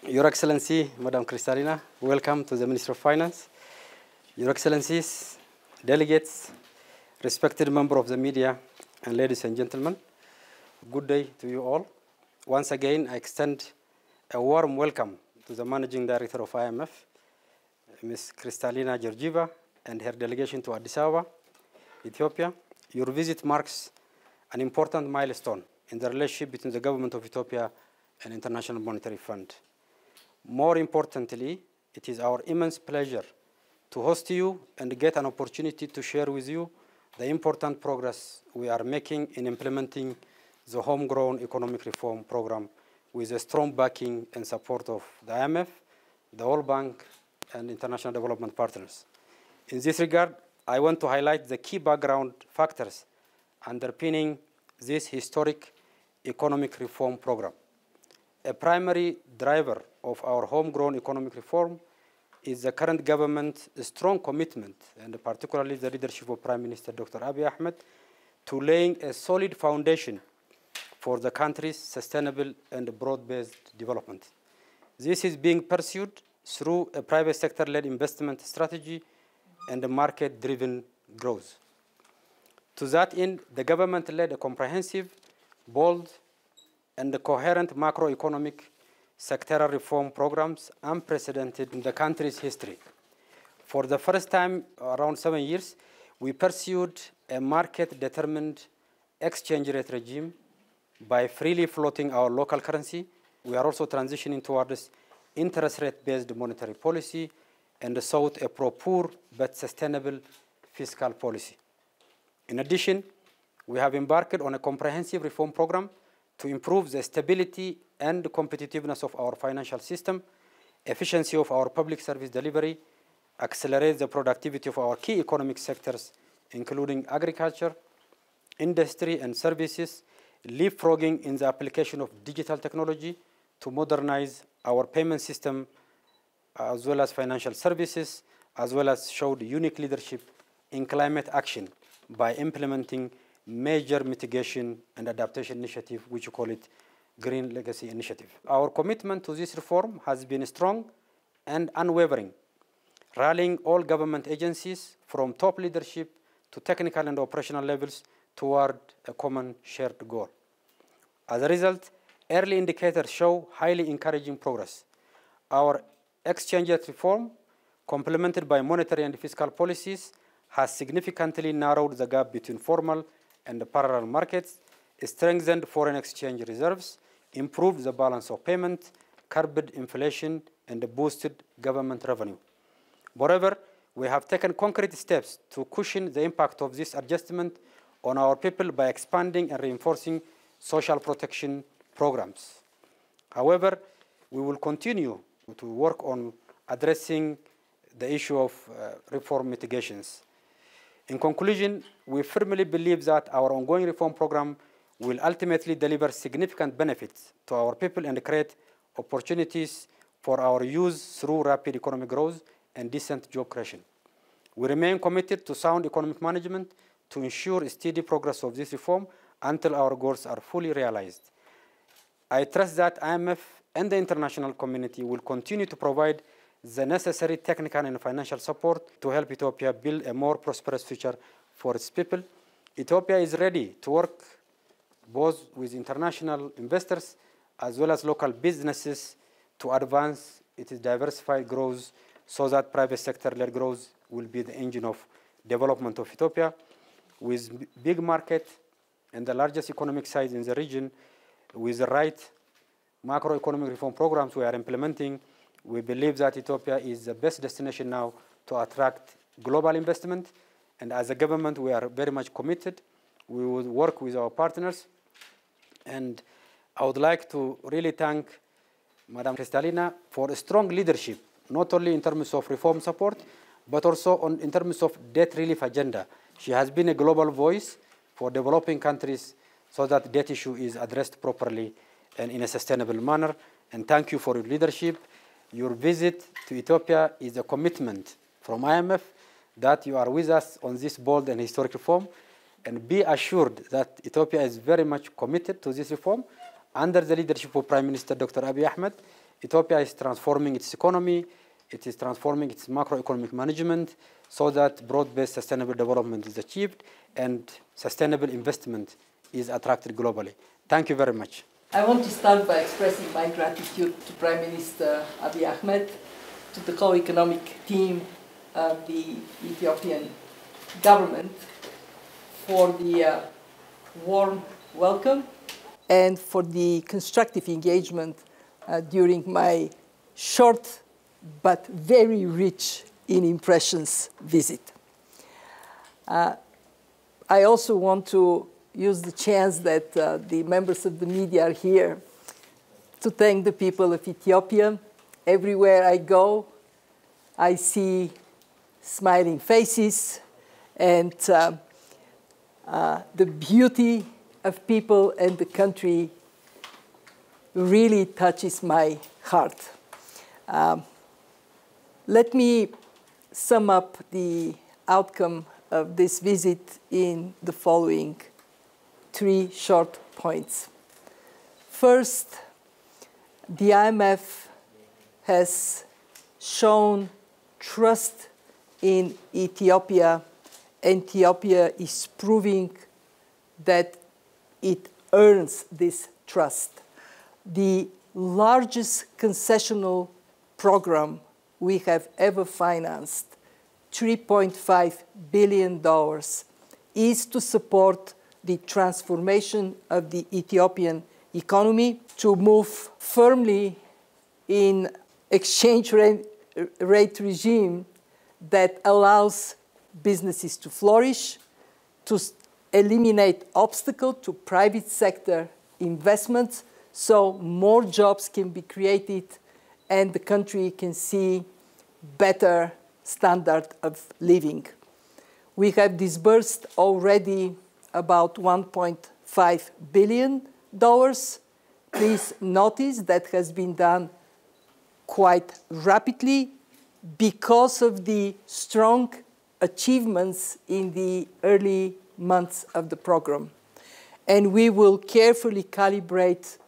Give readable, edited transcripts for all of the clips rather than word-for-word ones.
Your Excellency, Madam Kristalina, welcome to the Ministry of Finance. Your Excellencies, delegates, respected members of the media, and ladies and gentlemen, good day to you all. Once again, I extend a warm welcome to the Managing Director of IMF, Ms. Kristalina Georgieva, and her delegation to Addis Ababa, Ethiopia. Your visit marks an important milestone in the relationship between the government of Ethiopia and International Monetary Fund. More importantly, it is our immense pleasure to host you and get an opportunity to share with you the important progress we are making in implementing the homegrown economic reform program with the strong backing and support of the IMF, the World Bank, and international development partners. In this regard, I want to highlight the key background factors underpinning this historic economic reform program. A primary driver of our homegrown economic reform is the current government's strong commitment, and particularly the leadership of Prime Minister Dr. Abiy Ahmed, to laying a solid foundation for the country's sustainable and broad-based development. This is being pursued through a private sector-led investment strategy and a market-driven growth. To that end, the government led a comprehensive, bold, and coherent macroeconomic sectoral reform programs unprecedented in the country's history. For the first time around 7 years, we pursued a market-determined exchange rate regime by freely floating our local currency. We are also transitioning towards interest rate-based monetary policy and sought a pro-poor but sustainable fiscal policy. In addition, we have embarked on a comprehensive reform program to improve the stability and competitiveness of our financial system, efficiency of our public service delivery, accelerate the productivity of our key economic sectors, including agriculture, industry and services, leapfrogging in the application of digital technology to modernize our payment system, as well as financial services, as well as showed unique leadership in climate action by implementing major mitigation and adaptation initiative, which we call it Green Legacy Initiative. Our commitment to this reform has been strong and unwavering, rallying all government agencies from top leadership to technical and operational levels toward a common shared goal. As a result, early indicators show highly encouraging progress. Our exchange rate reform, complemented by monetary and fiscal policies, has significantly narrowed the gap between formal and the parallel markets, strengthened foreign exchange reserves, improved the balance of payment, curbed inflation, and boosted government revenue. Moreover, we have taken concrete steps to cushion the impact of this adjustment on our people by expanding and reinforcing social protection programs. However, we will continue to work on addressing the issue of reform mitigations. In conclusion, we firmly believe that our ongoing reform program will ultimately deliver significant benefits to our people and create opportunities for our youth through rapid economic growth and decent job creation. We remain committed to sound economic management to ensure steady progress of this reform until our goals are fully realized. I trust that IMF and the international community will continue to provide the necessary technical and financial support to help Ethiopia build a more prosperous future for its people. Ethiopia is ready to work both with international investors as well as local businesses to advance its diversified growth so that private sector-led growth will be the engine of development of Ethiopia. With big market and the largest economic size in the region, with the right macroeconomic reform programs we are implementing, we believe that Ethiopia is the best destination now to attract global investment. And as a government, we are very much committed. We will work with our partners. And I would like to really thank Madam Kristalina for a strong leadership, not only in terms of reform support, but also in terms of debt relief agenda. She has been a global voice for developing countries so that debt issue is addressed properly and in a sustainable manner. And thank you for your leadership. Your visit to Ethiopia is a commitment from IMF that you are with us on this bold and historic reform. And be assured that Ethiopia is very much committed to this reform under the leadership of Prime Minister Dr. Abiy Ahmed. Ethiopia is transforming its economy, it is transforming its macroeconomic management so that broad-based sustainable development is achieved and sustainable investment is attracted globally. Thank you very much. I want to start by expressing my gratitude to Prime Minister Abiy Ahmed, to the co-economic team of the Ethiopian government for the warm welcome and for the constructive engagement during my short but very rich in impressions visit. I also want to use the chance that the members of the media are here to thank the people of Ethiopia. Everywhere I go, I see smiling faces and the beauty of people and the country really touches my heart. Let me sum up the outcome of this visit in the following 3 short points. First, the IMF has shown trust in Ethiopia. Ethiopia is proving that it earns this trust. The largest concessional program we have ever financed, $3.5 billion, is to support the transformation of the Ethiopian economy, to move firmly in exchange rate regime that allows businesses to flourish, to eliminate obstacles to private sector investments so more jobs can be created and the country can see better standard of living. We have disbursed already about $1.5 billion. Please notice that has been done quite rapidly because of the strong achievements in the early months of the program. And we will carefully calibrate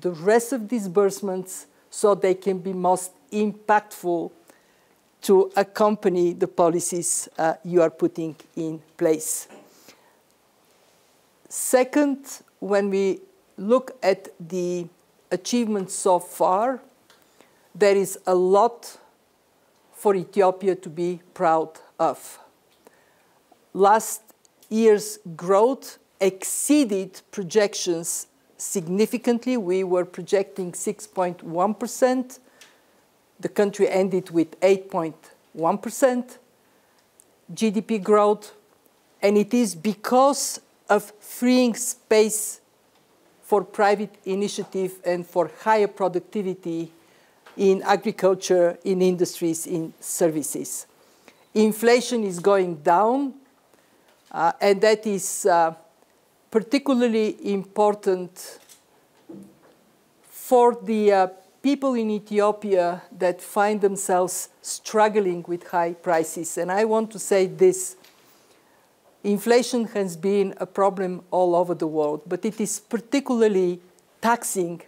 the rest of disbursements so they can be most impactful to accompany the policies you are putting in place. Second, when we look at the achievements so far, there is a lot for Ethiopia to be proud of. Last year's growth exceeded projections significantly. We were projecting 6.1%. The country ended with 8.1% GDP growth, and it is because of freeing space for private initiative and for higher productivity in agriculture, in industries, in services. Inflation is going down, and that is particularly important for the people in Ethiopia that find themselves struggling with high prices. And I want to say this. Inflation has been a problem all over the world, but it is particularly taxing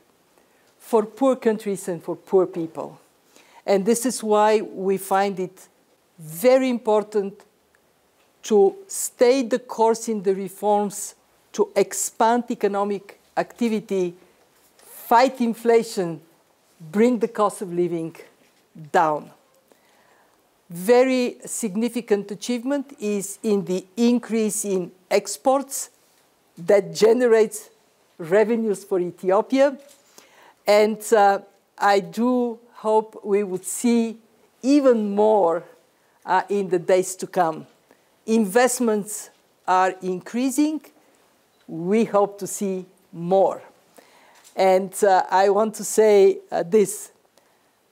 for poor countries and for poor people. And this is why we find it very important to stay the course in the reforms, to expand economic activity, fight inflation, bring the cost of living down. Very significant achievement is in the increase in exports that generates revenues for Ethiopia. And I do hope we would see even more in the days to come. Investments are increasing. We hope to see more. And I want to say this.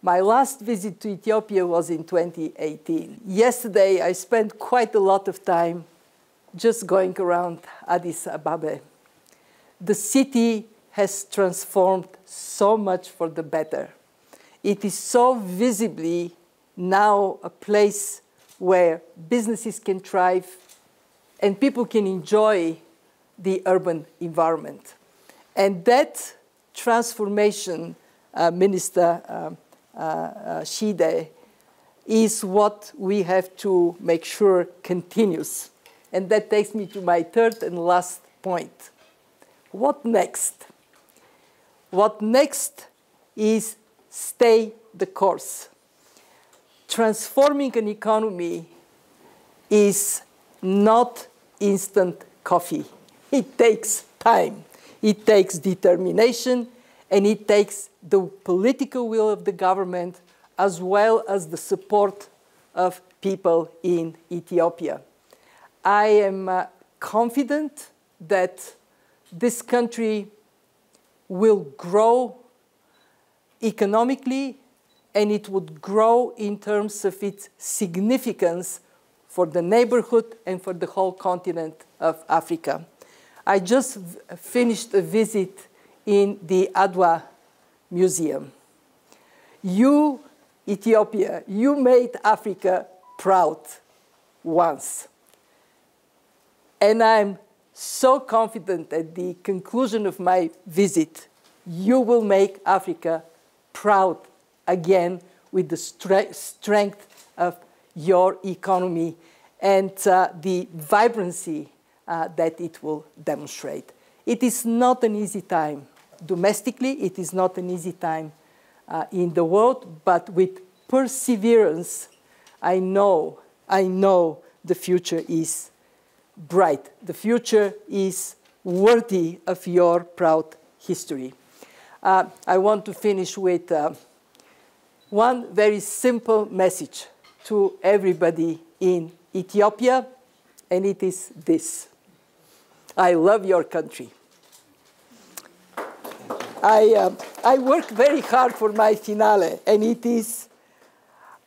My last visit to Ethiopia was in 2018. Yesterday, I spent quite a lot of time just going around Addis Ababa. The city has transformed so much for the better. It is so visibly now a place where businesses can thrive and people can enjoy the urban environment. And that transformation Minister Shide, is what we have to make sure continues. And that takes me to my third and last point. What next? What next is stay the course. Transforming an economy is not instant coffee. It takes time. It takes determination, and it takes the political will of the government as well as the support of people in Ethiopia. I am confident that this country will grow economically, and it would grow in terms of its significance for the neighborhood and for the whole continent of Africa. I just finished a visit in the Adwa Museum. You, Ethiopia, you made Africa proud once. And I'm so confident at the conclusion of my visit, you will make Africa proud again with the strength of your economy and the vibrancy that it will demonstrate. It is not an easy time. Domestically, it is not an easy time in the world, but with perseverance, I know the future is bright. The future is worthy of your proud history. I want to finish with one very simple message to everybody in Ethiopia, and it is this. I love your country. I work very hard for my finale, and it is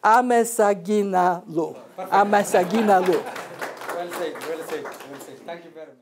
Amesagina Lu. Amesagina Lu. Well said, well said, well said. Thank you very much.